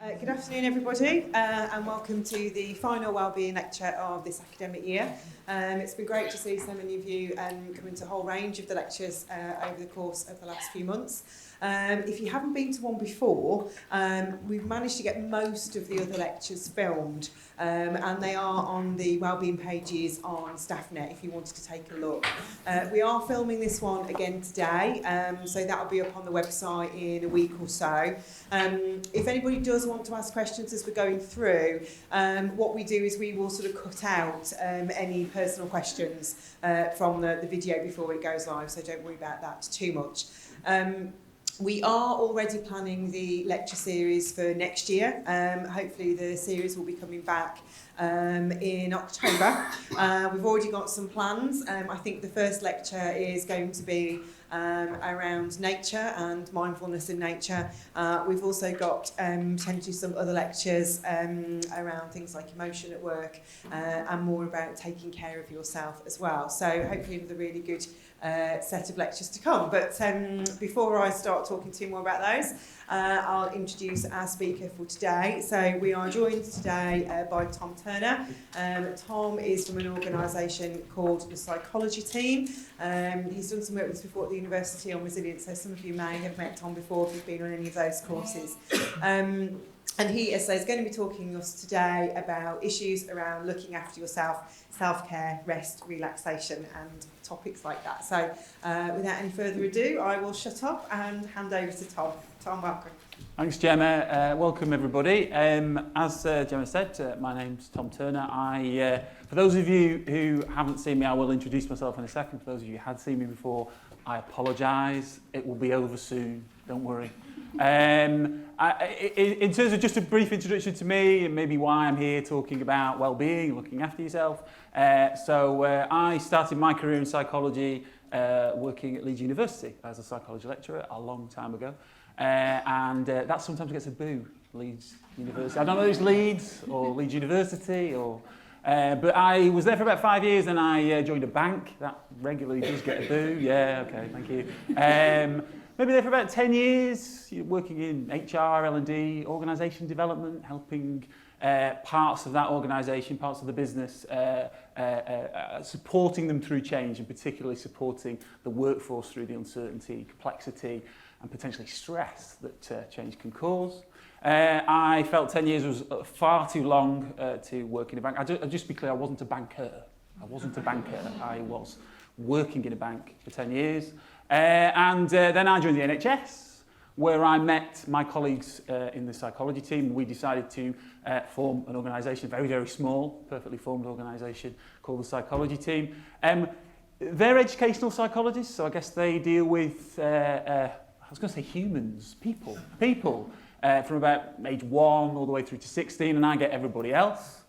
Good afternoon everybody and welcome to the final Wellbeing Lecture of this academic year. It's been great to see so many of you coming to a whole range of the lectures over the course of the last few months. If you haven't been to one before, we've managed to get most of the other lectures filmed and they are on the Wellbeing pages on StaffNet if you wanted to take a look. We are filming this one again today, so that'll be up on the website in a week or so. If anybody does want to ask questions as we're going through, what we do is we will sort of cut out any personal questions from the video before it goes live, so don't worry about that too much. We are already planning the lecture series for next year. Hopefully the series will be coming back in October. We've already got some plans. I think the first lecture is going to be around nature and mindfulness in nature. We've also got potentially some other lectures around things like emotion at work and more about taking care of yourself as well. So hopefully another really good set of lectures to come. But before I start talking to you more about those, I'll introduce our speaker for today. So we are joined today by Tom Turner. Tom is from an organisation called the Psychology Team. He's done some work with us before at the University on Resilience, so some of you may have met Tom before if you've been on any of those courses. And he, as I say, is going to be talking to us today about issues around looking after yourself, self-care, rest, relaxation and topics like that. So without any further ado, I will shut up and hand over to Tom. Tom, welcome. Thanks, Gemma. Welcome, everybody. As Gemma said, my name's Tom Turner. For those of you who haven't seen me, I will introduce myself in a second. For those of you who had seen me before, I apologise. It will be over soon. Don't worry. In terms of just a brief introduction to me and maybe why I'm here talking about well-being, looking after yourself. I started my career in psychology working at Leeds University as a psychology lecturer a long time ago. That sometimes gets a boo, Leeds University. I don't know if it's Leeds or Leeds University or... but I was there for about 5 years and I joined a bank. That regularly does get a boo. Yeah, okay, thank you. Maybe there for about 10 years, working in HR, L&D, organisation development, helping parts of that organisation, parts of the business, supporting them through change and particularly supporting the workforce through the uncertainty, complexity and potentially stress that change can cause. I felt 10 years was far too long to work in a bank. Just be clear, I wasn't a banker. I was working in a bank for 10 years. Then I joined the NHS, where I met my colleagues in the psychology team. We decided to form an organisation, very, very small, perfectly formed organisation called the Psychology Team. They're educational psychologists, so I guess they deal with, I was going to say humans, people, from about age 1 all the way through to 16, and I get everybody else.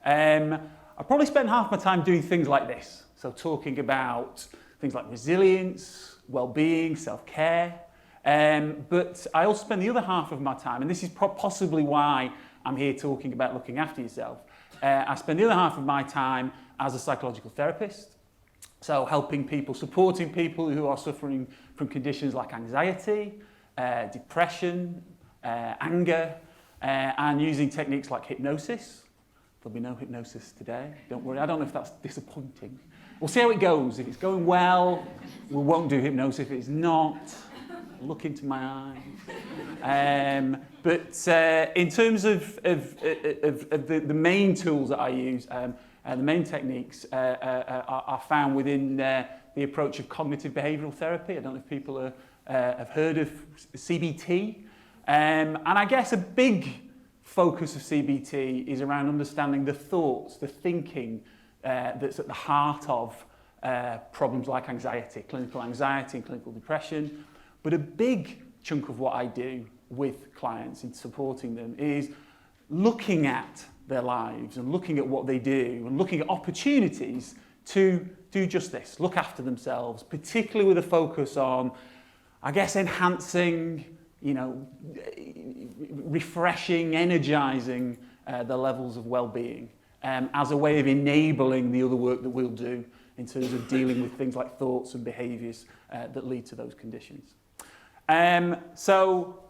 I probably spent half my time doing things like this, so talking about things like resilience, well-being, self-care, but I also spend the other half of my time, and this is possibly why I'm here talking about looking after yourself. I spend the other half of my time as a psychological therapist, so helping people, supporting people who are suffering from conditions like anxiety, depression, anger, and using techniques like hypnosis. There'll be no hypnosis today, don't worry. I don't know if that's disappointing. We'll see how it goes. If it's going well, we won't do hypnosis. If it's not, look into my eyes. But in terms of the main tools that I use, the main techniques are found within the approach of cognitive behavioural therapy. I don't know if people have heard of CBT. And I guess a big focus of CBT is around understanding the thoughts, the thinking, that's at the heart of problems like anxiety, clinical anxiety and clinical depression. But a big chunk of what I do with clients in supporting them is looking at their lives and looking at what they do and looking at opportunities to do just this, look after themselves, particularly with a focus on, I guess, enhancing, refreshing, energising the levels of well-being. As a way of enabling the other work that we'll do in terms of dealing with things like thoughts and behaviours that lead to those conditions. So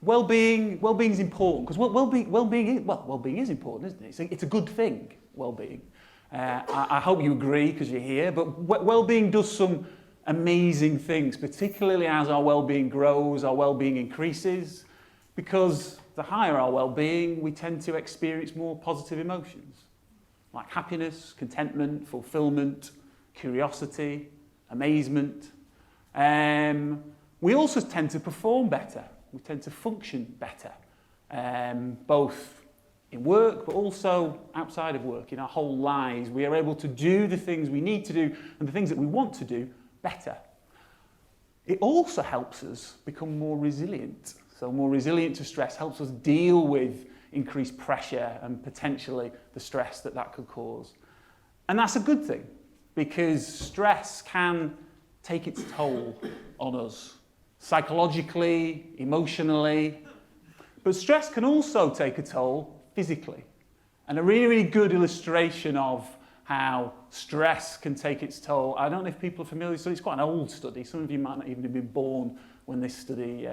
Well-being is important because well-being is important, isn't it? It's a good thing, well-being. I hope you agree because you're here, but well-being does some amazing things, particularly as our well-being grows, our well-being increases, because the higher our well-being, we tend to experience more positive emotions, like happiness, contentment, fulfillment, curiosity, amazement. We also tend to perform better. We tend to function better, both in work, but also outside of work, in our whole lives. We are able to do the things we need to do and the things that we want to do better. It also helps us become more resilient. So more resilient to stress helps us deal with increased pressure and potentially the stress that could cause. And that's a good thing, because stress can take its toll on us, psychologically, emotionally. But stress can also take a toll physically. And a really, really good illustration of how stress can take its toll, I don't know if people are familiar, so it's quite an old study. Some of you might not even have been born when this study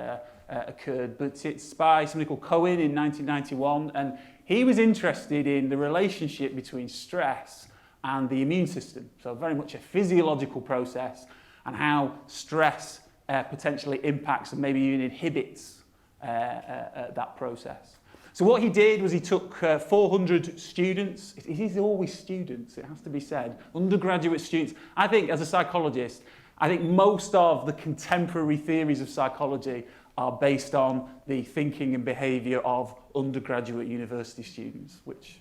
occurred, but it's by somebody called Cohen in 1991, and he was interested in the relationship between stress and the immune system. So very much a physiological process, and how stress potentially impacts and maybe even inhibits that process. So what he did was he took 400 students. It is always students, it has to be said, undergraduate students. I think, as a psychologist, I think most of the contemporary theories of psychology are based on the thinking and behaviour of undergraduate university students, which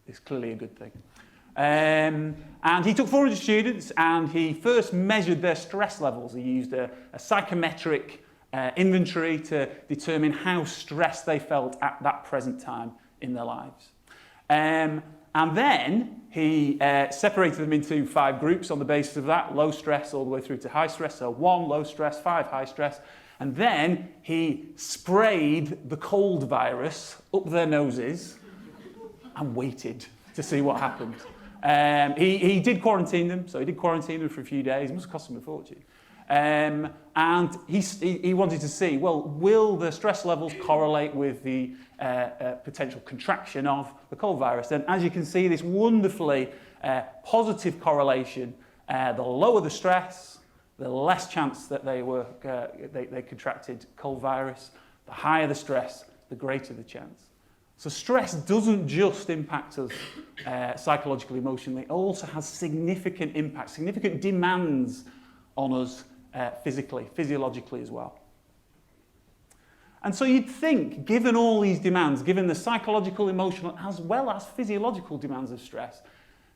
is clearly a good thing. And he took 400 students and he first measured their stress levels. He used a psychometric inventory to determine how stressed they felt at that present time in their lives. And then he separated them into 5 groups on the basis of that, low stress all the way through to high stress. So 1 low stress, 5 high stress. And then he sprayed the cold virus up their noses and waited to see what happened. He did quarantine them, so he did quarantine them for a few days. It must have cost him a fortune. And he wanted to see, well, will the stress levels correlate with the potential contraction of the cold virus? And as you can see, this wonderfully positive correlation. The lower the stress, the less chance that they contracted cold virus. The higher the stress, the greater the chance. So stress doesn't just impact us psychologically, emotionally. It also has significant impacts, significant demands on us physically, physiologically as well. And so you'd think, given all these demands, given the psychological, emotional, as well as physiological demands of stress,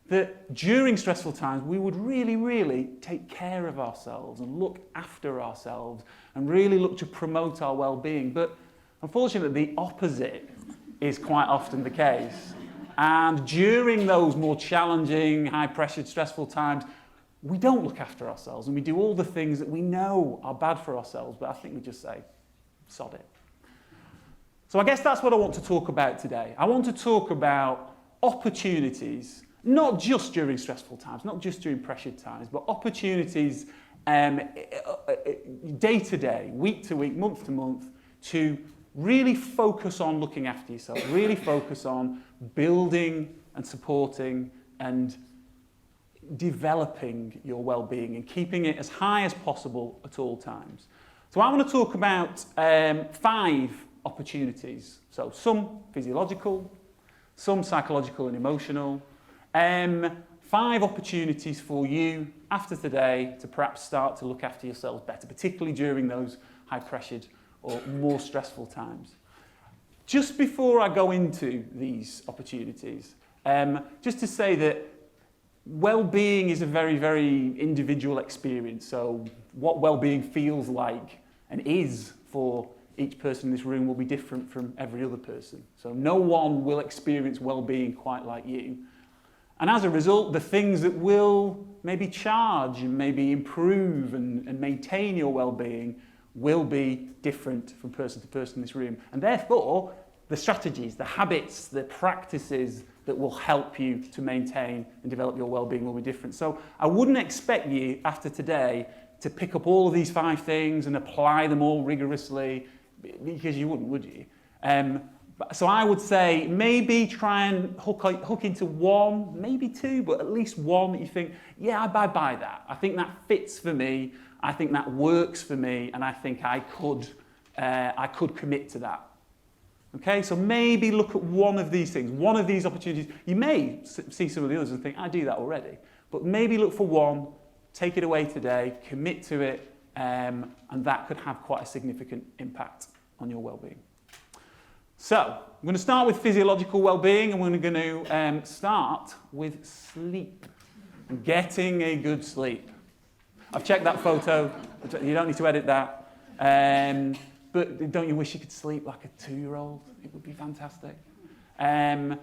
that during stressful times we would really, really take care of ourselves and look after ourselves and really look to promote our well-being. But unfortunately, the opposite is quite often the case. And during those more challenging, high-pressured, stressful times, we don't look after ourselves and we do all the things that we know are bad for ourselves, but I think we just say, sod it. So I guess that's what I want to talk about today. I want to talk about opportunities, not just during stressful times, not just during pressured times, but opportunities day to day, week to week, month to month, to really focus on looking after yourself, really focus on building and supporting and developing your well-being and keeping it as high as possible at all times. So I want to talk about 5 opportunities. So some physiological, some psychological and emotional. 5 opportunities for you after today to perhaps start to look after yourselves better, particularly during those high-pressured or more stressful times. Just before I go into these opportunities, just to say that well-being is a very, very individual experience. So what well-being feels like and is for each person in this room will be different from every other person. So no one will experience well-being quite like you. And as a result, the things that will maybe charge and maybe improve and maintain your well-being will be different from person to person in this room. And therefore, the strategies, the habits, the practices that will help you to maintain and develop your well-being will be different. So I wouldn't expect you after today to pick up all of these 5 things and apply them all rigorously because you wouldn't, would you? So I would say maybe try and hook into one, maybe two, but at least one that you think, yeah, I buy that. I think that fits for me. I think that works for me, and I think I could commit to that. Okay, so maybe look at one of these things, one of these opportunities. You may see some of the others and think, I do that already. But maybe look for one, take it away today, commit to it, and that could have quite a significant impact on your well-being. So, I'm going to start with physiological well-being, and we're going to start with sleep. Getting a good sleep. I've checked that photo. You don't need to edit that. But don't you wish you could sleep like a 2-year-old? It would be fantastic. And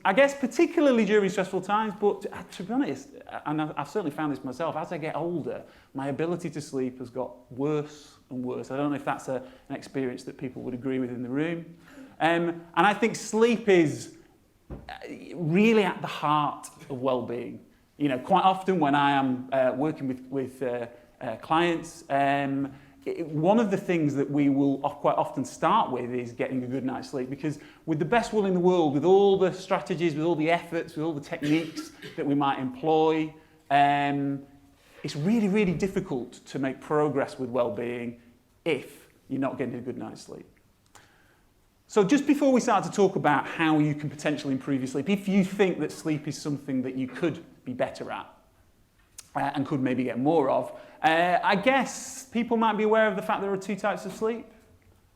I guess particularly during stressful times, but to be honest, and I've certainly found this myself, as I get older, my ability to sleep has got worse and worse. I don't know if that's an experience that people would agree with in the room. And I think sleep is really at the heart of well-being. You know, quite often when I am working with clients, one of the things that we will quite often start with is getting a good night's sleep, because with the best will in the world, with all the strategies, with all the efforts, with all the techniques that we might employ, it's really, really difficult to make progress with well-being if you're not getting a good night's sleep. So just before we start to talk about how you can potentially improve your sleep, if you think that sleep is something that you could be better at and could maybe get more of, I guess people might be aware of the fact there are 2 types of sleep.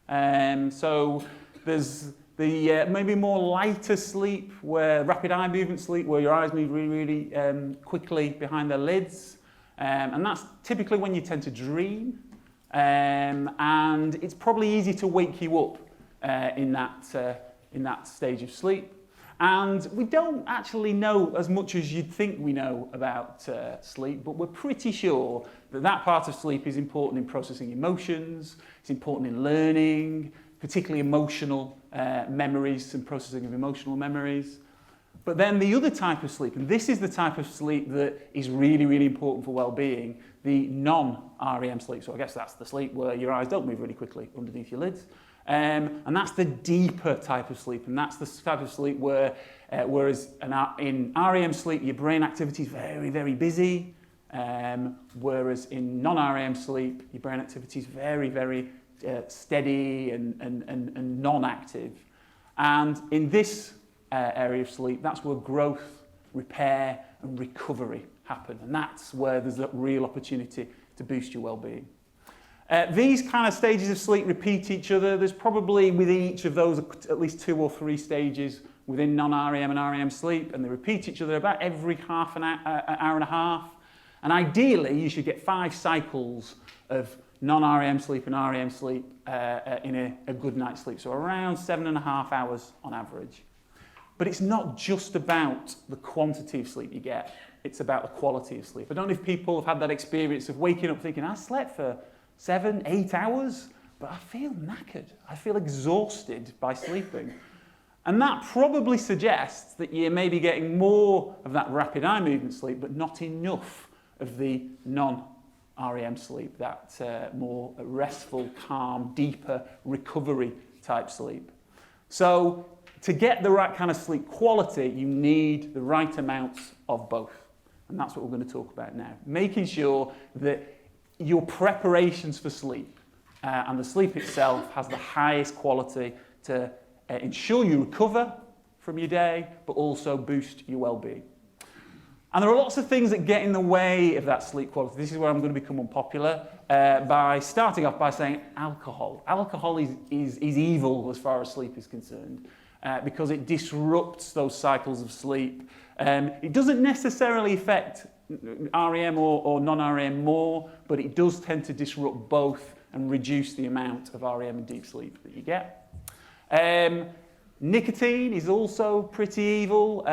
So there's the maybe more lighter sleep, where rapid eye movement sleep, where your eyes move really, really quickly behind their lids. And that's typically when you tend to dream. And it's probably easy to wake you up in that stage of sleep. And we don't actually know as much as you'd think we know about sleep, but we're pretty sure that that part of sleep is important in processing emotions, it's important in learning, particularly emotional memories and processing of emotional memories. But then the other type of sleep, and this is the type of sleep that is really, really important for well-being, the non-REM sleep. So I guess that's the sleep where your eyes don't move really quickly underneath your lids. And that's the deeper type of sleep, and that's the type of sleep where, whereas in REM sleep, your brain activity is very, very busy, whereas in non-REM sleep, your brain activity is very, very steady and non-active. And in this area of sleep, that's where growth, repair, and recovery happen, and that's where there's a real opportunity to boost your well-being. These kind of stages of sleep repeat each other. There's probably within each of those at least 2 or 3 stages within non-REM and REM sleep, and they repeat each other about every half an hour and a half. And ideally, you should get 5 cycles of non-REM sleep and REM sleep in a good night's sleep, so around 7.5 hours on average. But it's not just about the quantity of sleep you get, it's about the quality of sleep. I don't know if people have had that experience of waking up thinking, I slept for 7, 8 hours, but I feel knackered. I feel exhausted by sleeping. And that probably suggests that you're maybe getting more of that rapid eye movement sleep, but not enough of the non-REM sleep, that more restful, calm, deeper recovery type sleep. So to get the right kind of sleep quality, you need the right amounts of both. And that's what we're going to talk about now. Making sure that your preparations for sleep and the sleep itself has the highest quality to ensure you recover from your day, but also boost your well-being. And there are lots of things that get in the way of that sleep quality. This is where I'm going to become unpopular by starting off by saying alcohol. Alcohol is evil as far as sleep is concerned because it disrupts those cycles of sleep. It doesn't necessarily affect REM or non-REM more, but it does tend to disrupt both and reduce the amount of REM and deep sleep that you get. Nicotine is also pretty evil.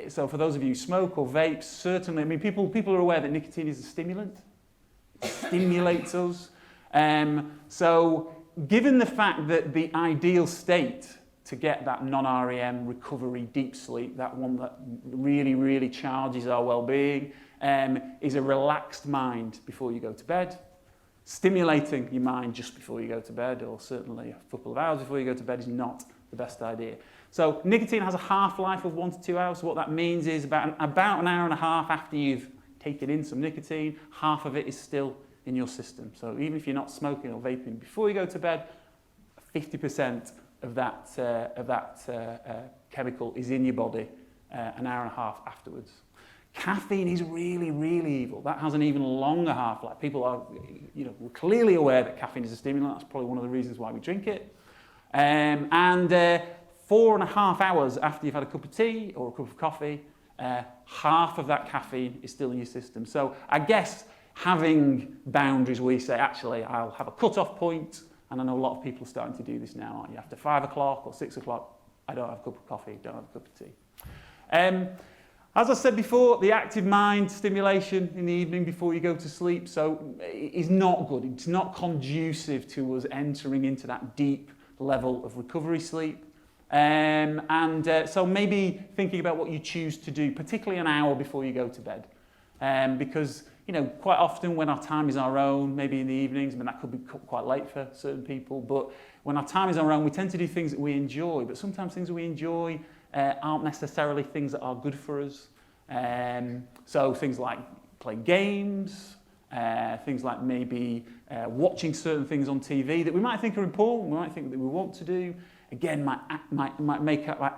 So for those of you who smoke or vape, certainly, I mean, people are aware that nicotine is a stimulant. It stimulates us. So given the fact that the ideal state to get that non-REM recovery deep sleep, that one that really, really charges our well-being, is a relaxed mind before you go to bed. Stimulating your mind just before you go to bed, or certainly a couple of hours before you go to bed, is not the best idea. So nicotine has a half-life of 1 to 2 hours. So what that means is about an hour and a half after you've taken in some nicotine, half of it is still in your system. So even if you're not smoking or vaping before you go to bed, 50% of that chemical is in your body an hour and a half afterwards. Caffeine is really, really evil. That has an even longer half-life. People are, we're clearly aware that caffeine is a stimulant. That's probably one of the reasons why we drink it. 4.5 hours after you've had a cup of tea or a cup of coffee, half of that caffeine is still in your system. So I guess having boundaries where you say, actually, I'll have a cut-off point, and I know a lot of people are starting to do this now, aren't you? After 5 o'clock or 6 o'clock, I don't have a cup of coffee, don't have a cup of tea. As I said before, the active mind stimulation in the evening before you go to sleep is not good. It's not conducive to us entering into that deep level of recovery sleep. So maybe thinking about what you choose to do, particularly an hour before you go to bed. Because, quite often when our time is our own, maybe in the evenings, that could be quite late for certain people, but when our time is our own, we tend to do things that we enjoy, but sometimes things that we enjoy aren't necessarily things that are good for us. So things like playing games, things like maybe watching certain things on TV that we might think are important, we might think that we want to do, again, might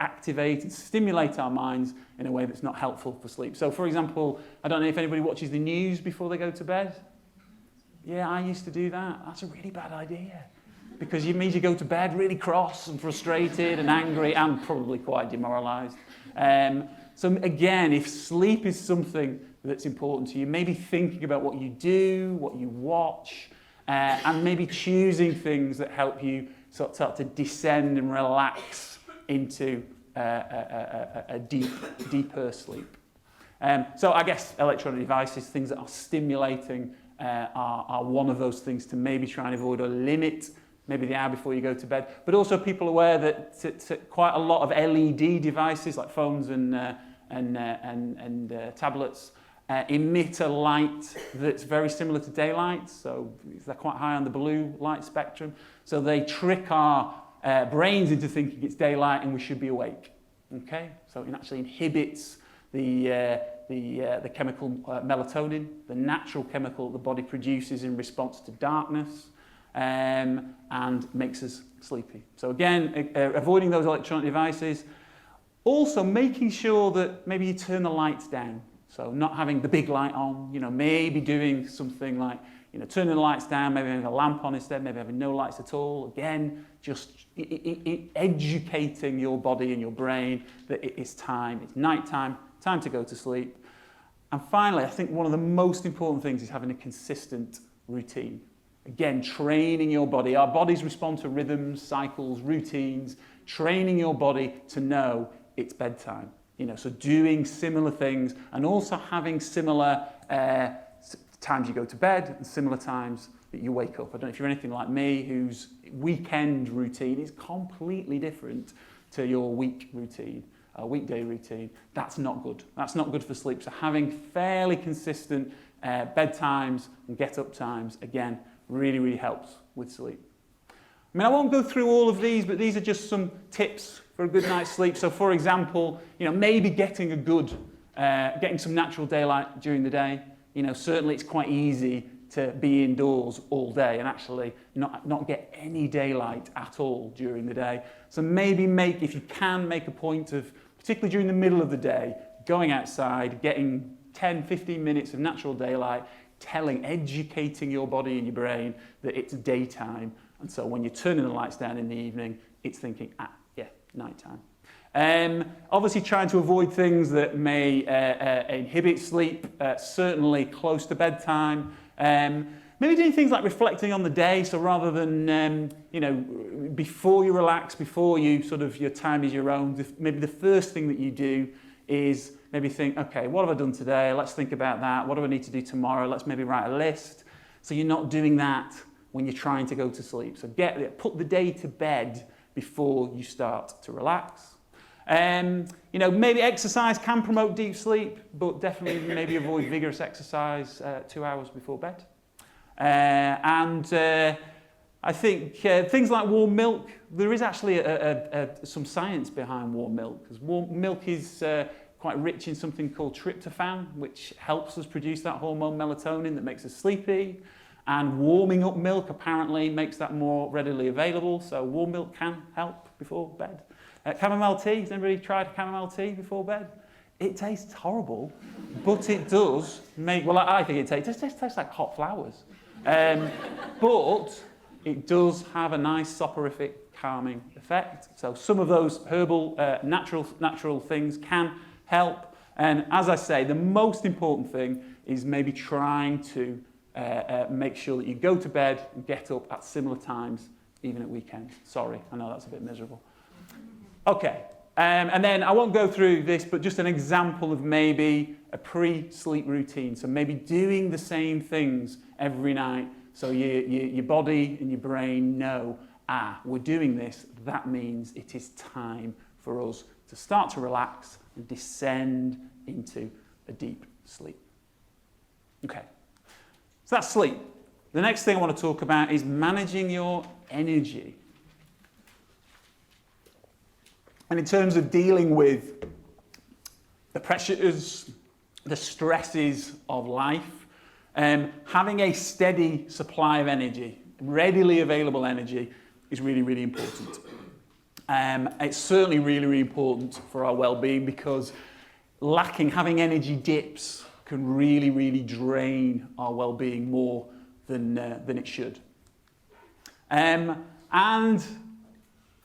activate and stimulate our minds in a way that's not helpful for sleep. So, for example, I don't know if anybody watches the news before they go to bed. Yeah, I used to do that. That's a really bad idea, because it means you go to bed really cross and frustrated and angry and probably quite demoralised. So again, if sleep is something that's important to you, maybe thinking about what you do, what you watch, and maybe choosing things that help you start to descend and relax into a deeper sleep. So I guess electronic devices, things that are stimulating, are one of those things to maybe try and avoid or limit, maybe the hour before you go to bed. But also people aware that quite a lot of LED devices like phones and tablets emit a light that's very similar to daylight, so they're quite high on the blue light spectrum. So they trick our brains into thinking it's daylight and we should be awake. Okay, so it actually inhibits the chemical melatonin, the natural chemical the body produces in response to darkness, and makes us sleepy. So again, avoiding those electronic devices. Also making sure that maybe you turn the lights down. So not having the big light on, maybe doing something like, turning the lights down, maybe having a lamp on instead, maybe having no lights at all. Again, just educating your body and your brain that it's time, it's night time to go to sleep. And finally, I think one of the most important things is having a consistent routine. Again, training your body. Our bodies respond to rhythms, cycles, routines. Training your body to know it's bedtime. So doing similar things and also having similar times you go to bed and similar times that you wake up. I don't know if you're anything like me, whose weekend routine is completely different to your week routine, weekday routine. That's not good. That's not good for sleep. So having fairly consistent bedtimes and get-up times, again, really, really helps with sleep. I won't go through all of these, but these are just some tips for a good night's sleep. So, for example, maybe getting some natural daylight during the day. Certainly it's quite easy to be indoors all day and actually not get any daylight at all during the day. So maybe if you can, make a point of, particularly during the middle of the day, going outside, getting 10, 15 minutes of natural daylight, educating your body and your brain that it's daytime. And so when you're turning the lights down in the evening, it's thinking, nighttime. Obviously trying to avoid things that may inhibit sleep, certainly close to bedtime. Maybe doing things like reflecting on the day, so rather than, before you relax, before you your time is your own, maybe the first thing that you do is maybe think, okay, what have I done today? Let's think about that. What do I need to do tomorrow? Let's maybe write a list. So you're not doing that when you're trying to go to sleep. So put the day to bed before you start to relax. Maybe exercise can promote deep sleep, but definitely maybe avoid vigorous exercise 2 hours before bed. I think things like warm milk, there is actually some science behind warm milk, because warm milk is quite rich in something called tryptophan, which helps us produce that hormone melatonin that makes us sleepy. And warming up milk apparently makes that more readily available, so warm milk can help before bed. Chamomile tea, has anybody tried chamomile tea before bed? It tastes horrible, but it does make, well, I think it just tastes like hot flowers. But it does have a nice soporific calming effect. So some of those herbal, natural things can help. And as I say, the most important thing is maybe trying to make sure that you go to bed and get up at similar times, even at weekends. Sorry, I know that's a bit miserable. Okay, and then I won't go through this, but just an example of maybe a pre-sleep routine. So maybe doing the same things every night, so your body and your brain know, we're doing this. That means it is time for us to start to relax and descend into a deep sleep. Okay. So that's sleep. The next thing I want to talk about is managing your energy. And in terms of dealing with the pressures, the stresses of life, having a steady supply of energy, readily available energy, is really, really important. It's certainly really, really important for our well-being, because having energy dips can really, really drain our well-being more than it should. And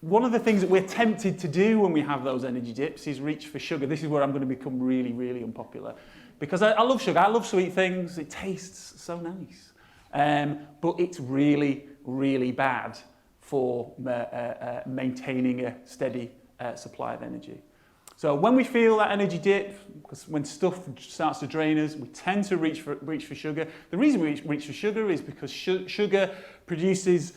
one of the things that we're tempted to do when we have those energy dips is reach for sugar. This is where I'm going to become really, really unpopular, because I love sugar. I love sweet things. It tastes so nice. But it's really, really bad for maintaining a steady supply of energy. So when we feel that energy dip, because when stuff starts to drain us, we tend to reach for sugar. The reason we reach for sugar is because sugar is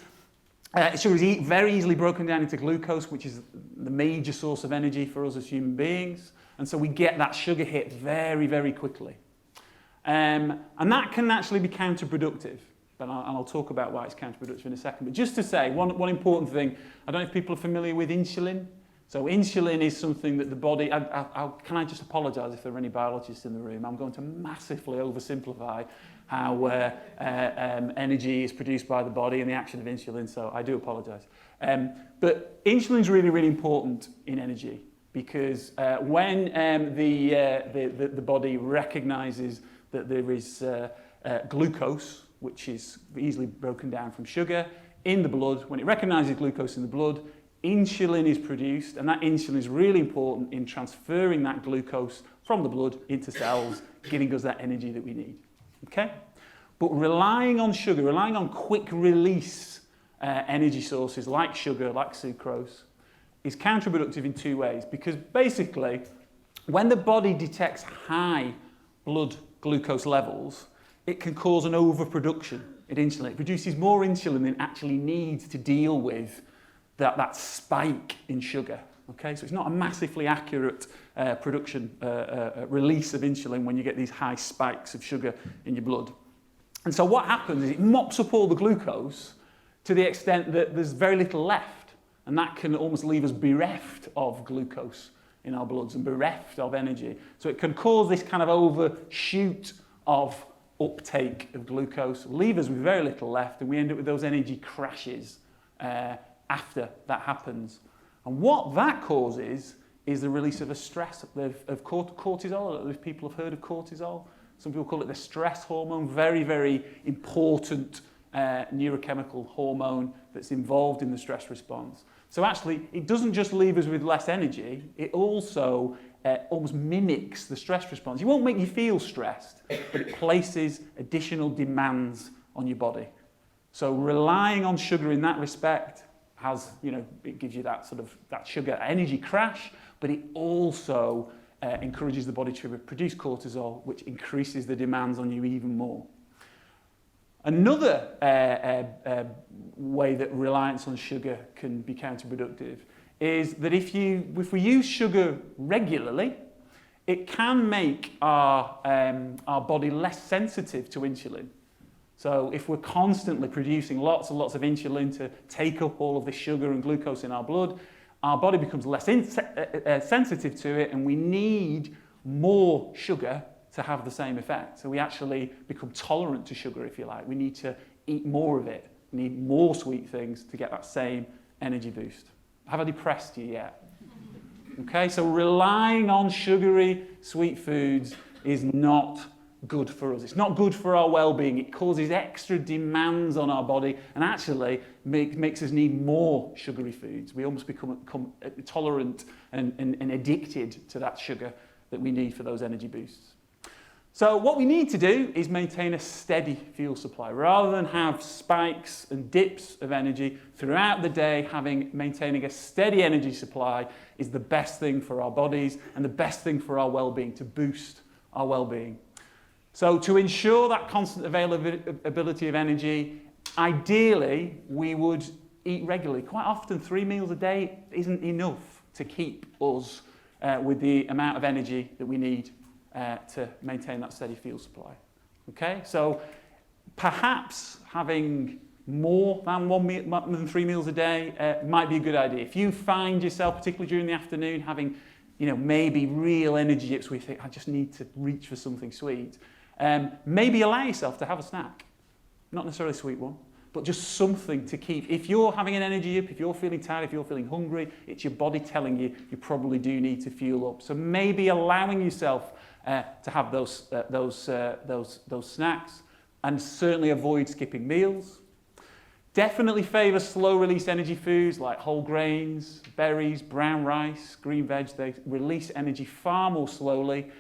very easily broken down into glucose, which is the major source of energy for us as human beings. And so we get that sugar hit very, very quickly. And that can actually be counterproductive. And I'll talk about why it's counterproductive in a second. But just to say, one important thing, I don't know if people are familiar with insulin. So insulin is something that the body, can I just apologise if there are any biologists in the room? I'm going to massively oversimplify how energy is produced by the body and the action of insulin, so I do apologise. But insulin is really, really important in energy, because when the body recognises that there is glucose, which is easily broken down from sugar, in the blood, when it recognises glucose in the blood, insulin is produced, and that insulin is really important in transferring that glucose from the blood into cells, giving us that energy that we need. Okay? But relying on sugar, relying on quick release energy sources like sugar, like sucrose, is counterproductive in two ways. Because basically, when the body detects high blood glucose levels, it can cause an overproduction in insulin. It produces more insulin than it actually needs to deal with that spike in sugar. Okay, so it's not a massively accurate release of insulin when you get these high spikes of sugar in your blood. And so what happens is it mops up all the glucose to the extent that there's very little left, and that can almost leave us bereft of glucose in our bloods and bereft of energy. So it can cause this kind of overshoot of uptake of glucose, leave us with very little left, and we end up with those energy crashes after that happens. And what that causes is the release of a stress of cortisol. If people have heard of cortisol, some people call it the stress hormone, very, very important neurochemical hormone that's involved in the stress response. So actually, it doesn't just leave us with less energy, it also almost mimics the stress response. It won't make you feel stressed, but it places additional demands on your body. So relying on sugar in that respect it gives you that sugar energy crash, but it also encourages the body to produce cortisol, which increases the demands on you even more. Another way that reliance on sugar can be counterproductive is that if we use sugar regularly, it can make our body less sensitive to insulin. So if we're constantly producing lots and lots of insulin to take up all of this sugar and glucose in our blood, our body becomes less sensitive to it, and we need more sugar to have the same effect. So we actually become tolerant to sugar, if you like. We need to eat more of it. We need more sweet things to get that same energy boost. Have I depressed you yet? Okay, so relying on sugary, sweet foods is not good for us. It's not good for our well-being. It causes extra demands on our body and actually makes us need more sugary foods. We almost become tolerant and addicted to that sugar that we need for those energy boosts. So what we need to do is maintain a steady fuel supply. Rather than have spikes and dips of energy throughout the day, maintaining a steady energy supply is the best thing for our bodies and the best thing for our well-being, to boost our well-being. So to ensure that constant availability of energy, ideally we would eat regularly. Quite often 3 meals a day isn't enough to keep us with the amount of energy that we need to maintain that steady fuel supply. Okay, so perhaps having more than 3 meals a day might be a good idea. If you find yourself, particularly during the afternoon, having maybe real energy dips where you think, I just need to reach for something sweet, maybe allow yourself to have a snack. Not necessarily a sweet one, but just something to keep. If you're having an energy dip, if you're feeling tired, if you're feeling hungry, it's your body telling you you probably do need to fuel up. So maybe allowing yourself to have those snacks, and certainly avoid skipping meals. Definitely favour slow-release energy foods like whole grains, berries, brown rice, green veg. They release energy far more slowly.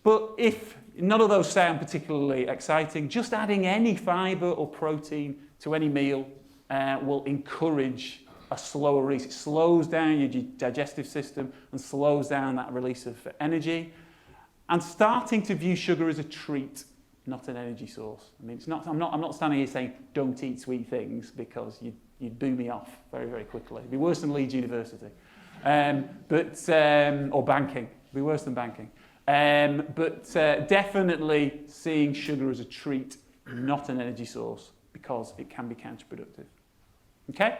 But if none of those sound particularly exciting, just adding any fibre or protein to any meal will encourage a slower release. It slows down your digestive system and slows down that release of energy. And starting to view sugar as a treat, not an energy source. I mean, I'm not standing here saying don't eat sweet things, because you'd boo me off very, very quickly. It'd be worse than Leeds University, or banking. It'd be worse than banking. But definitely seeing sugar as a treat, not an energy source, because it can be counterproductive. Okay?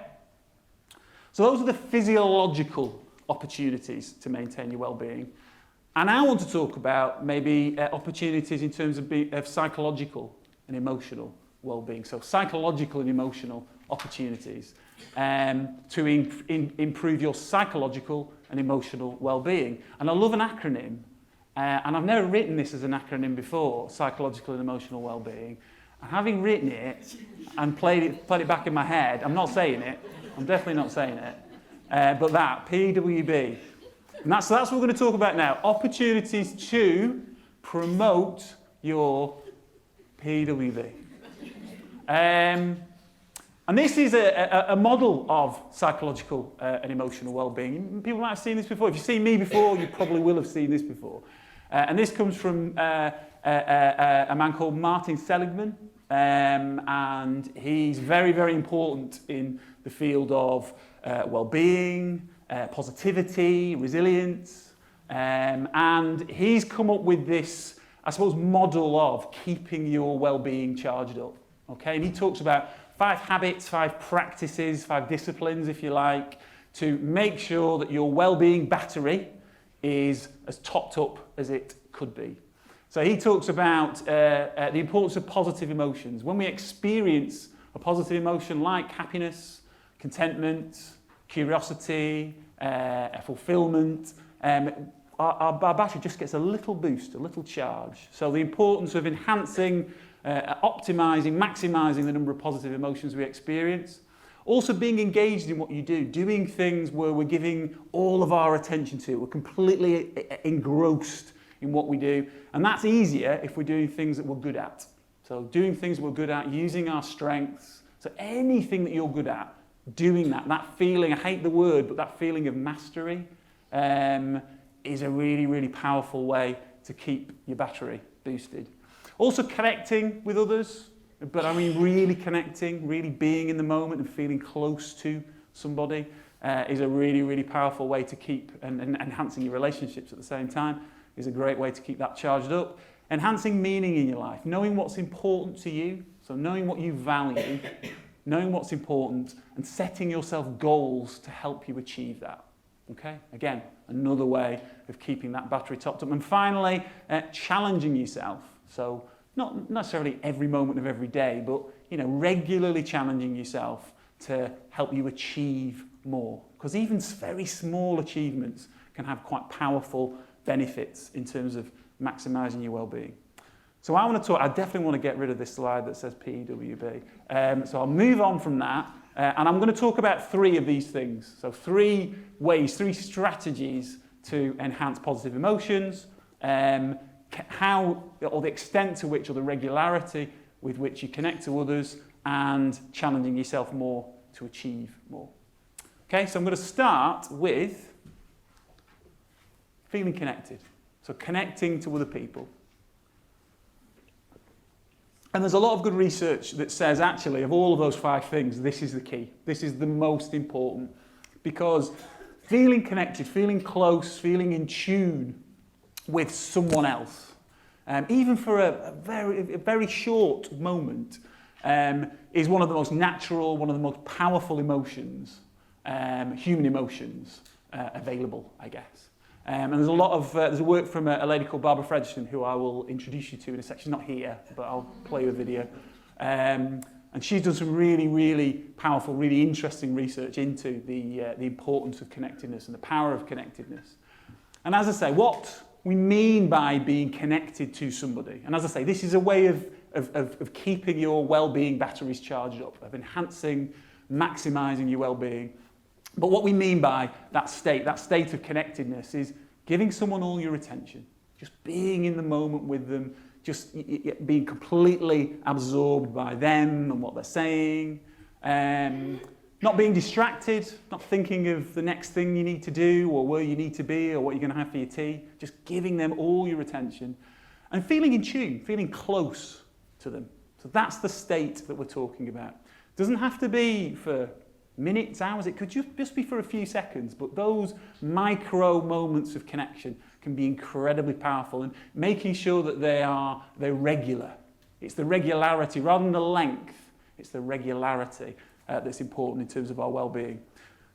So those are the physiological opportunities to maintain your well-being. And I want to talk about maybe opportunities in terms of psychological and emotional well-being. So psychological and emotional opportunities to improve your psychological and emotional well-being. And I love an acronym. And I've never written this as an acronym before, psychological and emotional well-being. And having written it and played it back in my head, I'm not saying it. I'm definitely not saying it. But that, PWB. And that's what we're going to talk about now. Opportunities to promote your PWB. And this is a model of psychological and emotional well-being. People might have seen this before. If you've seen me before, you probably will have seen this before. And this comes from a man called Martin Seligman. And he's very, very important in the field of well-being, positivity, resilience, and he's come up with this, I suppose, model of keeping your well-being charged up. Okay, and he talks about 5 habits, 5 practices, 5 disciplines, if you like, to make sure that your well-being battery is as topped up as it could be. So he talks about the importance of positive emotions. When we experience a positive emotion like happiness, contentment, curiosity, fulfillment, our battery just gets a little boost, a little charge. So the importance of enhancing, optimizing, maximizing the number of positive emotions we experience. Also being engaged in what you do, doing things where we're giving all of our attention to it. We're completely engrossed in what we do. And that's easier if we're doing things that we're good at. So doing things we're good at, using our strengths. So anything that you're good at, doing that feeling, I hate the word, but that feeling of mastery is a really, really powerful way to keep your battery boosted. Also connecting with others, but I mean really connecting, really being in the moment and feeling close to somebody is a really, really powerful way to keep, and enhancing your relationships at the same time is a great way to keep that charged up. Enhancing meaning in your life, knowing what's important to you, So knowing what you value, knowing what's important, and setting yourself goals to help you achieve that. Okay? Again, another way of keeping that battery topped up. And finally, challenging yourself. So not necessarily every moment of every day, but regularly challenging yourself to help you achieve more. Because even very small achievements can have quite powerful benefits in terms of maximising your well-being. So I definitely want to get rid of this slide that says PWB. So I'll move on from that, and I'm going to talk about 3 of these things. So 3 ways, 3 strategies to enhance positive emotions, how, or the extent to which, or the regularity with which you connect to others, and challenging yourself more to achieve more. Okay, so I'm going to start with feeling connected. So connecting to other people. And there's a lot of good research that says, actually, of all of those 5 things, this is the key. This is the most important. Because feeling connected, feeling close, feeling in tune with someone else, even for a very short moment, is one of the most natural, one of the most powerful emotions, human emotions, available, I guess. And there's a lot of there's a work from a lady called Barbara Fredrickson, who I will introduce you to in a sec. She's not here, but I'll play you a video. And she's done some really, really powerful, really interesting research into the importance of connectedness and the power of connectedness. And as I say, what we mean by being connected to somebody, and as I say, this is a way of keeping your well-being batteries charged up, of enhancing, maximising your well-being. But what we mean by that state of connectedness, is giving someone all your attention, just being in the moment with them, just being completely absorbed by them and what they're saying, not being distracted, not thinking of the next thing you need to do or where you need to be or what you're going to have for your tea, just giving them all your attention and feeling in tune, feeling close to them. So that's the state that we're talking about. It doesn't have to be for minutes, hours, it could just be for a few seconds, but those micro moments of connection can be incredibly powerful, and making sure that they're regular. It's the regularity rather than the length, it's the regularity that's important in terms of our well-being.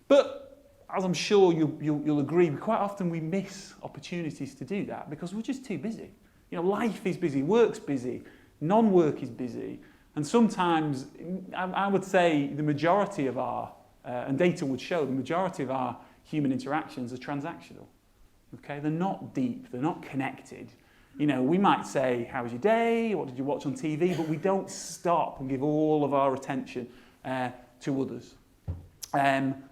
But as I'm sure you'll agree, quite often we miss opportunities to do that because we're just too busy. Life is busy, work's busy, non-work is busy. And sometimes, I would say the majority of our, and data would show, the majority of our human interactions are transactional. Okay, they're not deep, they're not connected. We might say, how was your day? What did you watch on TV? But we don't stop and give all of our attention to others.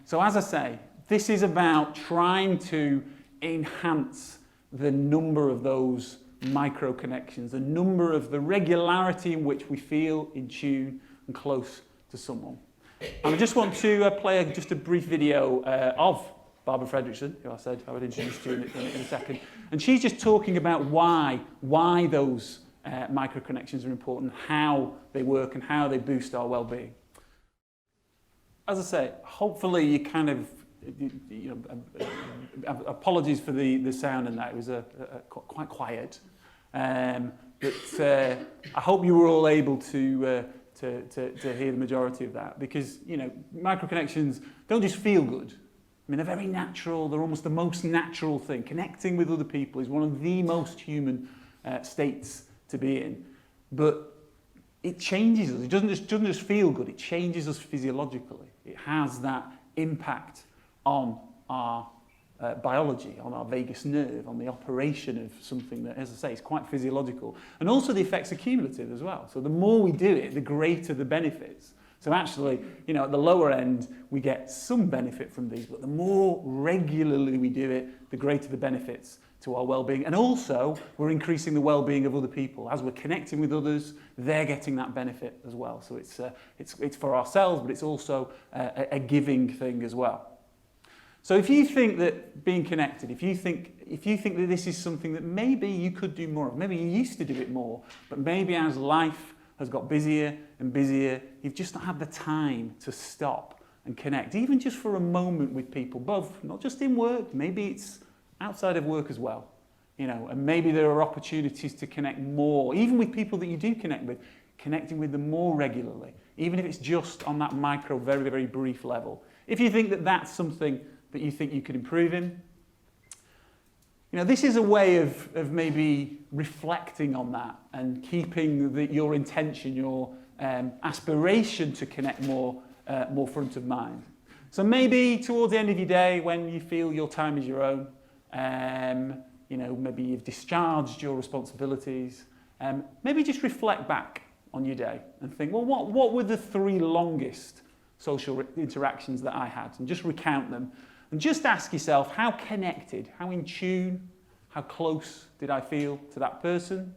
So as I say, this is about trying to enhance the number of those micro connections, the number of the regularity in which we feel in tune and close to someone. And I just want to play just a brief video of Barbara Fredrickson, who I said I would introduce to you in a second. And she's just talking about why those micro connections are important, how they work and how they boost our well-being. As I say, hopefully you kind of, apologies for the sound and that, it was quite quiet. But I hope you were all able to hear the majority of that, because micro connections don't just feel good. I mean, they're very natural. They're almost the most natural thing. Connecting with other people is one of the most human states to be in. But it changes us. It doesn't just feel good. It changes us physiologically. It has that impact on our biology, on our vagus nerve, on the operation of something that, as I say, is quite physiological. And also the effects are cumulative as well. So the more we do it, the greater the benefits. So actually, at the lower end, we get some benefit from these, but the more regularly we do it, the greater the benefits to our well-being. And also, we're increasing the well-being of other people. As we're connecting with others, they're getting that benefit as well. So it's for ourselves, but it's also a giving thing as well. So if you think that being connected, if you think that this is something that maybe you could do more of, maybe you used to do it more, but maybe as life has got busier and busier, you've just not had the time to stop and connect, even just for a moment with people, both, not just in work, maybe it's outside of work as well, and maybe there are opportunities to connect more, even with people that you do connect with. connecting with them more regularly, even if it's just on that micro, very, very brief level. If you think that that's something that you think you could improve in, this is a way of maybe reflecting on that and keeping your intention, your aspiration to connect more front of mind. So maybe towards the end of your day, when you feel your time is your own, maybe you've discharged your responsibilities, maybe just reflect back on your day and think, well, what were the 3 longest social interactions that I had? And just recount them. And just ask yourself, how connected, how in tune, how close did I feel to that person?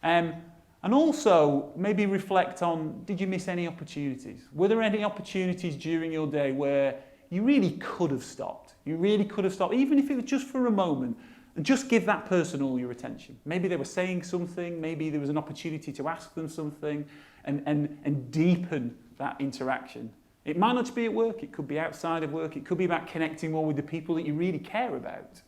And also, maybe reflect on, did you miss any opportunities? Were there any opportunities during your day where you really could have stopped? You really could have stopped, even if it was just for a moment, and just give that person all your attention. Maybe they were saying something, maybe there was an opportunity to ask them something, and deepen that interaction. It might not be at work, it could be outside of work, it could be about connecting more with the people that you really care about.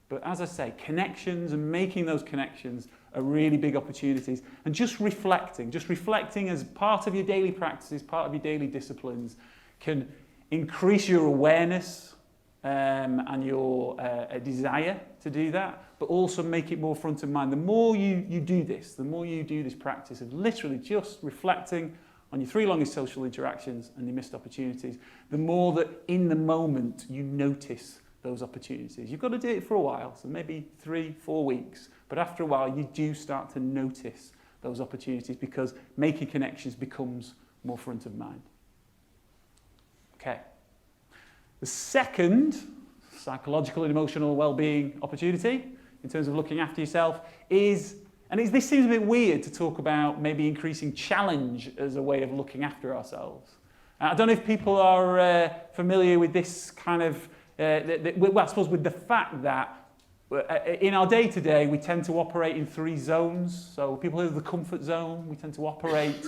But as I say, connections and making those connections are really big opportunities. And just reflecting as part of your daily practices, part of your daily disciplines, can increase your awareness and your desire to do that, but also make it more front of mind. The more you do this, the more you do this practice of literally just reflecting on your 3 longest social interactions and your missed opportunities, the more that in the moment you notice those opportunities. You've got to do it for a while, so maybe 3-4 weeks, but after a while you do start to notice those opportunities because making connections becomes more front of mind. Okay. The second psychological and emotional well-being opportunity in terms of looking after yourself is, this seems a bit weird to talk about maybe increasing challenge as a way of looking after ourselves. I don't know if people are familiar with this kind of, I suppose with the fact that in our day-to-day we tend to operate in 3 zones. So people in the comfort zone, we tend to operate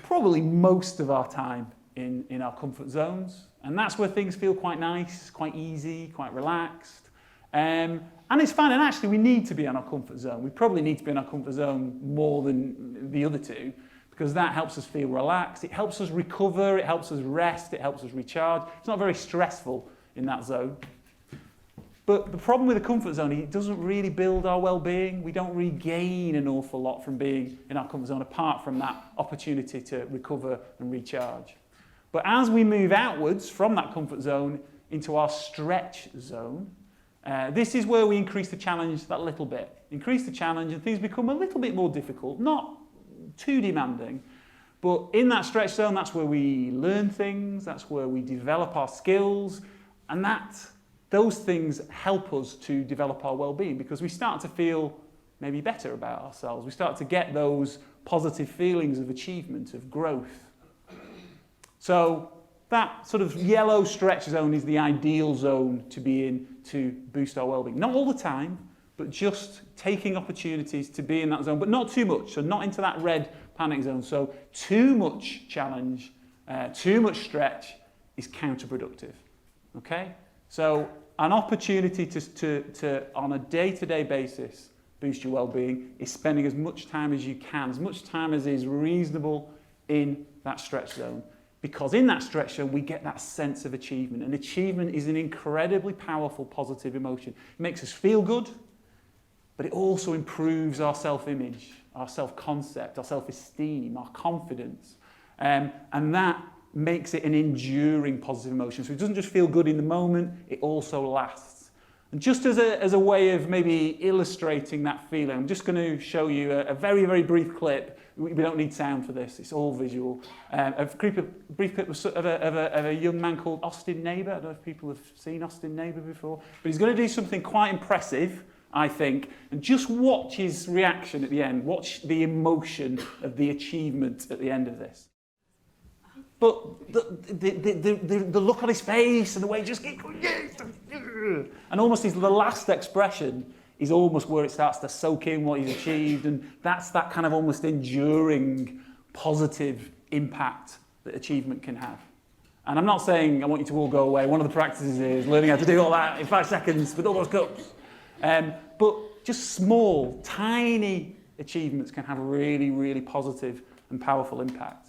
probably most of our time in our comfort zones. And that's where things feel quite nice, quite easy, quite relaxed. And it's fine, and actually we need to be in our comfort zone. We probably need to be in our comfort zone more than the other 2, because that helps us feel relaxed, it helps us recover, it helps us rest, it helps us recharge. It's not very stressful in that zone. But the problem with the comfort zone, it doesn't really build our well-being. We don't regain an awful lot from being in our comfort zone, apart from that opportunity to recover and recharge. But as we move outwards from that comfort zone into our stretch zone, this is where we increase the challenge that little bit. Increase the challenge and things become a little bit more difficult, not too demanding. But in that stretch zone, that's where we learn things, that's where we develop our skills, and those things help us to develop our well-being because we start to feel maybe better about ourselves. We start to get those positive feelings of achievement, of growth. So that sort of yellow stretch zone is the ideal zone to be in to boost our well-being. Not all the time, but just taking opportunities to be in that zone, but not too much. So not into that red panic zone. So too much challenge, too much stretch is counterproductive. Okay? So an opportunity to on a day-to-day basis, boost your well-being is spending as much time as you can, as much time as is reasonable in that stretch zone. Because in that stretch zone, we get that sense of achievement. And achievement is an incredibly powerful, positive emotion. It makes us feel good, but it also improves our self-image, our self-concept, our self-esteem, our confidence. And that makes it an enduring positive emotion. So it doesn't just feel good in the moment, it also lasts. And just as a way of maybe illustrating that feeling, I'm just going to show you a very, very brief clip. We don't need sound for this, it's all visual. A brief clip of a young man called Austin Neighbour. I don't know if people have seen Austin Neighbour before, but he's going to do something quite impressive, I think. And just watch his reaction at the end. Watch the emotion of the achievement at the end of this. But the look on his face and the way he just keeps going, and almost the last expression is almost where it starts to soak in what he's achieved, and that's that kind of almost enduring positive impact that achievement can have. And I'm not saying I want you to all go away. One of the practices is learning how to do all that in 5 seconds with all those cups. But just small, tiny achievements can have really, really positive and powerful impact.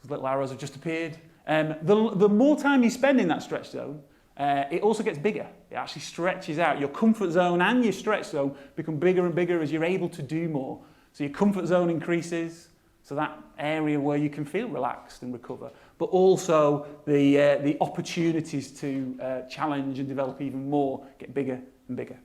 Little arrows have just appeared. The more time you spend in that stretch zone, it also gets bigger. It actually stretches out. Your comfort zone and your stretch zone become bigger and bigger as you're able to do more. So your comfort zone increases, so that area where you can feel relaxed and recover. But also the opportunities to challenge and develop even more get bigger and bigger.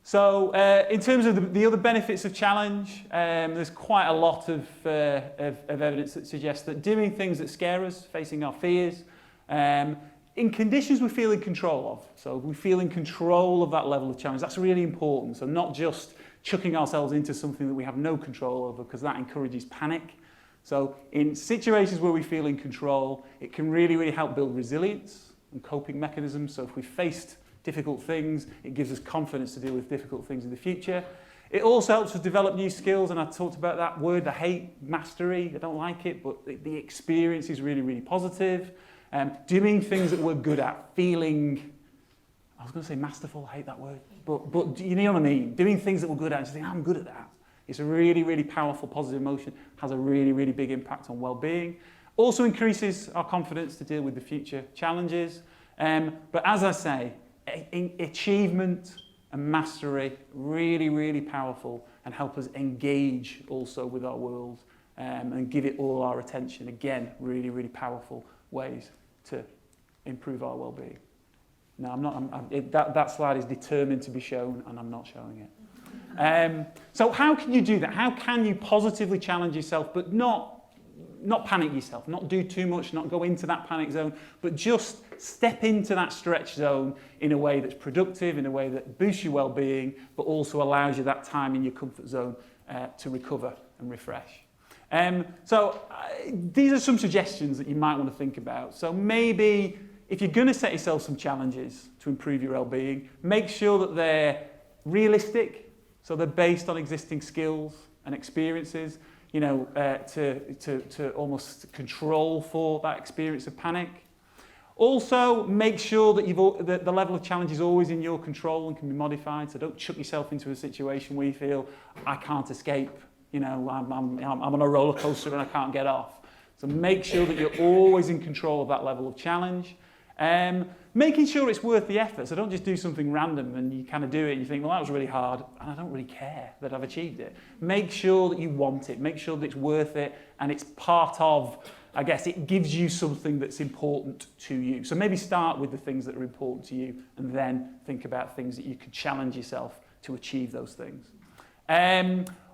So in terms of the other benefits of challenge, there's quite a lot of evidence that suggests that doing things that scare us, facing our fears, in conditions we feel in control of. So we feel in control of that level of challenge. That's really important. So not just chucking ourselves into something that we have no control over, because that encourages panic. So in situations where we feel in control, it can really, really help build resilience and coping mechanisms. So if we faced difficult things, it gives us confidence to deal with difficult things in the future. It also helps us develop new skills, and I talked about that word I hate, mastery. I don't like it, but the experience is really, really positive. Doing things that we're good at, feeling, I was going to say masterful, I hate that word, but you know what I mean? Doing things that we're good at and just think, I'm good at that. It's a really, really powerful positive emotion, has a really, really big impact on well-being. Also increases our confidence to deal with the future challenges. But as I say, achievement and mastery, really, really powerful, and help us engage also with our world and give it all our attention. Again, really, really powerful ways to improve our well-being. No, that slide is determined to be shown, and I'm not showing it. So how can you do that? How can you positively challenge yourself, but not panic yourself, not do too much, not go into that panic zone, but just step into that stretch zone in a way that's productive, in a way that boosts your well-being, but also allows you that time in your comfort zone to recover and refresh. These are some suggestions that you might want to think about. So maybe if you're going to set yourself some challenges to improve your well-being, make sure that they're realistic, so they're based on existing skills and experiences, to almost control for that experience of panic. Also, make sure that the level of challenge is always in your control and can be modified. So don't chuck yourself into a situation where you feel, I can't escape. I'm on a roller coaster and I can't get off. So make sure that you're always in control of that level of challenge. Making sure it's worth the effort. So don't just do something random and you kind of do it and you think, well, that was really hard and I don't really care that I've achieved it. Make sure that you want it. Make sure that it's worth it and it's part of, I guess, it gives you something that's important to you. So maybe start with the things that are important to you and then think about things that you could challenge yourself to achieve those things.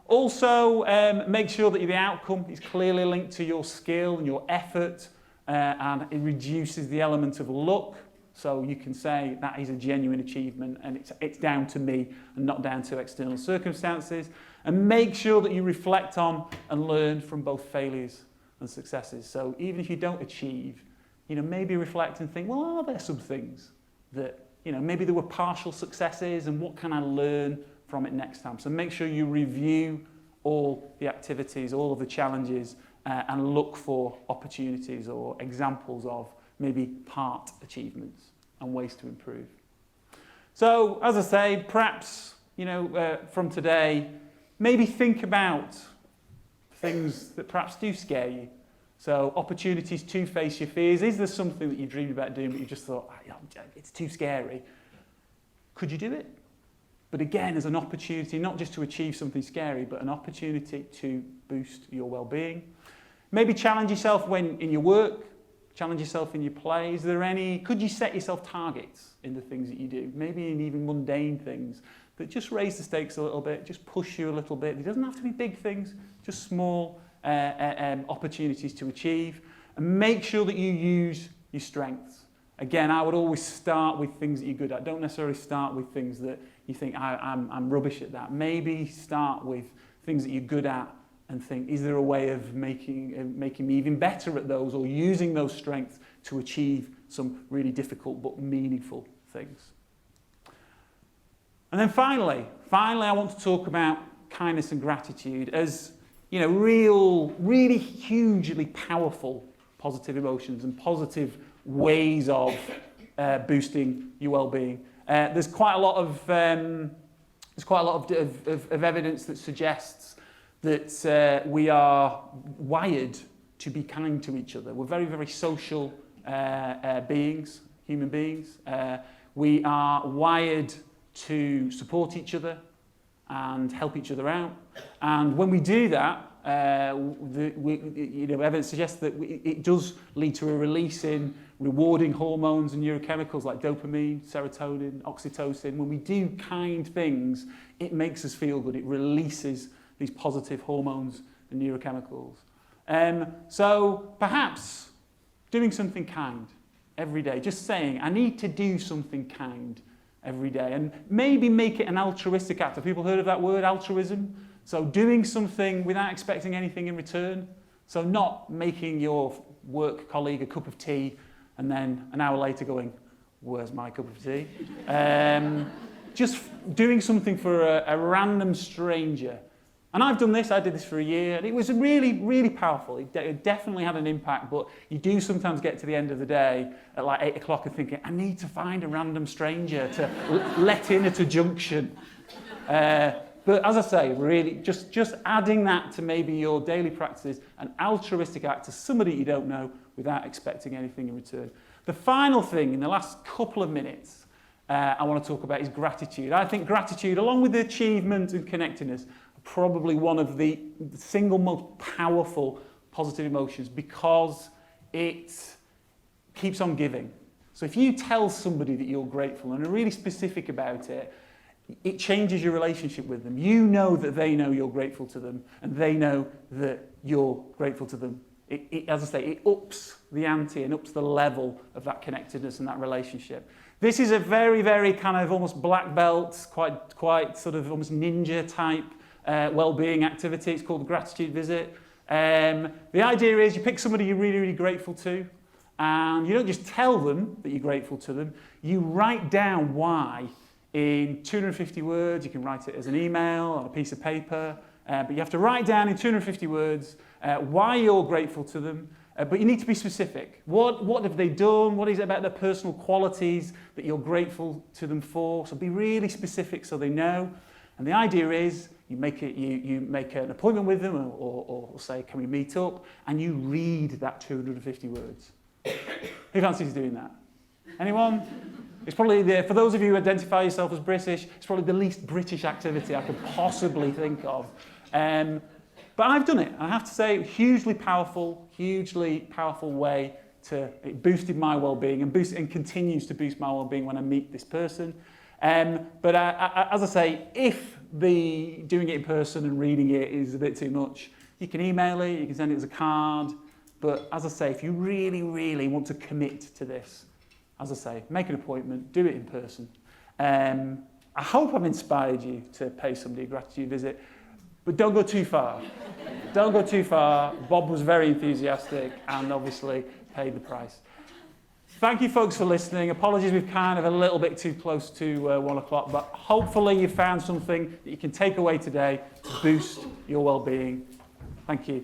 Also, make sure that the outcome is clearly linked to your skill and your effort, and it reduces the element of luck. So you can say that is a genuine achievement and it's down to me and not down to external circumstances. And make sure that you reflect on and learn from both failures and successes. So even if you don't achieve, maybe reflect and think, well, are there some things that, maybe there were partial successes and what can I learn from it next time? So make sure you review all the activities, all of the challenges, and look for opportunities or examples of maybe part achievements and ways to improve. So, as I say, perhaps, from today, maybe think about things that perhaps do scare you. So, opportunities to face your fears. Is there something that you dreamed about doing but you just thought, it's too scary? Could you do it? But again, as an opportunity, not just to achieve something scary, but an opportunity to boost your well-being. Maybe challenge yourself in your work, challenge yourself in your play. Could you set yourself targets in the things that you do? Maybe in even mundane things that just raise the stakes a little bit, just push you a little bit. It doesn't have to be big things, just small opportunities to achieve. And make sure that you use your strengths. Again, I would always start with things that you're good at. Don't necessarily start with things that you think, I'm rubbish at that. Maybe start with things that you're good at and think, is there a way of making me even better at those or using those strengths to achieve some really difficult but meaningful things? And then finally, I want to talk about kindness and gratitude as, really hugely powerful positive emotions and positive ways of boosting your well-being. There's quite a lot of There's quite a lot of evidence that suggests that we are wired to be kind to each other. We're very, very social beings, human beings. We are wired to support each other and help each other out. And when we do that, evidence suggests that it does lead to a release in rewarding hormones and neurochemicals like dopamine, serotonin, oxytocin. When we do kind things, it makes us feel good. It releases these positive hormones and neurochemicals. So perhaps doing something kind every day, just saying, I need to do something kind every day, and maybe make it an altruistic act. Have people heard of that word, altruism? So doing something without expecting anything in return. So not making your work colleague a cup of tea and then an hour later going, where's my cup of tea? Just doing something for a random stranger. And I've done this, I did this for a year, and it was really, really powerful. It definitely had an impact, but you do sometimes get to the end of the day at like 8 o'clock and thinking, I need to find a random stranger to let in at a junction. But as I say, really, just adding that to maybe your daily practices, an altruistic act to somebody you don't know without expecting anything in return. The final thing in the last couple of minutes I want to talk about is gratitude. I think gratitude, along with the achievement and connectedness, are probably one of the single most powerful positive emotions because it keeps on giving. So if you tell somebody that you're grateful and are really specific about it, it changes your relationship with them. You know that they know you're grateful to them, and they know that you're grateful to them. As I say, it ups the ante and ups the level of that connectedness and that relationship. This is a very, very kind of almost black belt, quite sort of almost ninja type well-being activity. It's called the gratitude visit. The idea is you pick somebody you're really, really grateful to, and you don't just tell them that you're grateful to them. You write down why. In 250 words, you can write it as an email on a piece of paper, but you have to write down in 250 words why you're grateful to them, but you need to be specific. What have they done? What is it about their personal qualities that you're grateful to them for? So be really specific so they know. And the idea is you make an appointment with them or say, can we meet up? And you read that 250 words. Who fancies doing that? Anyone? It's probably, for those of you who identify yourself as British, it's probably the least British activity I could possibly think of. But I've done it. I have to say, hugely powerful way it boosted my well-being and continues to boost my well-being when I meet this person. But as I say, if doing it in person and reading it is a bit too much, you can email it, you can send it as a card. But as I say, if you really, really want to commit to this, as I say, make an appointment, do it in person. I hope I've inspired you to pay somebody a gratitude visit, but don't go too far. Don't go too far. Bob was very enthusiastic and obviously paid the price. Thank you, folks, for listening. Apologies, we've kind of a little bit too close to 1 o'clock, but hopefully you found something that you can take away today to boost your well-being. Thank you.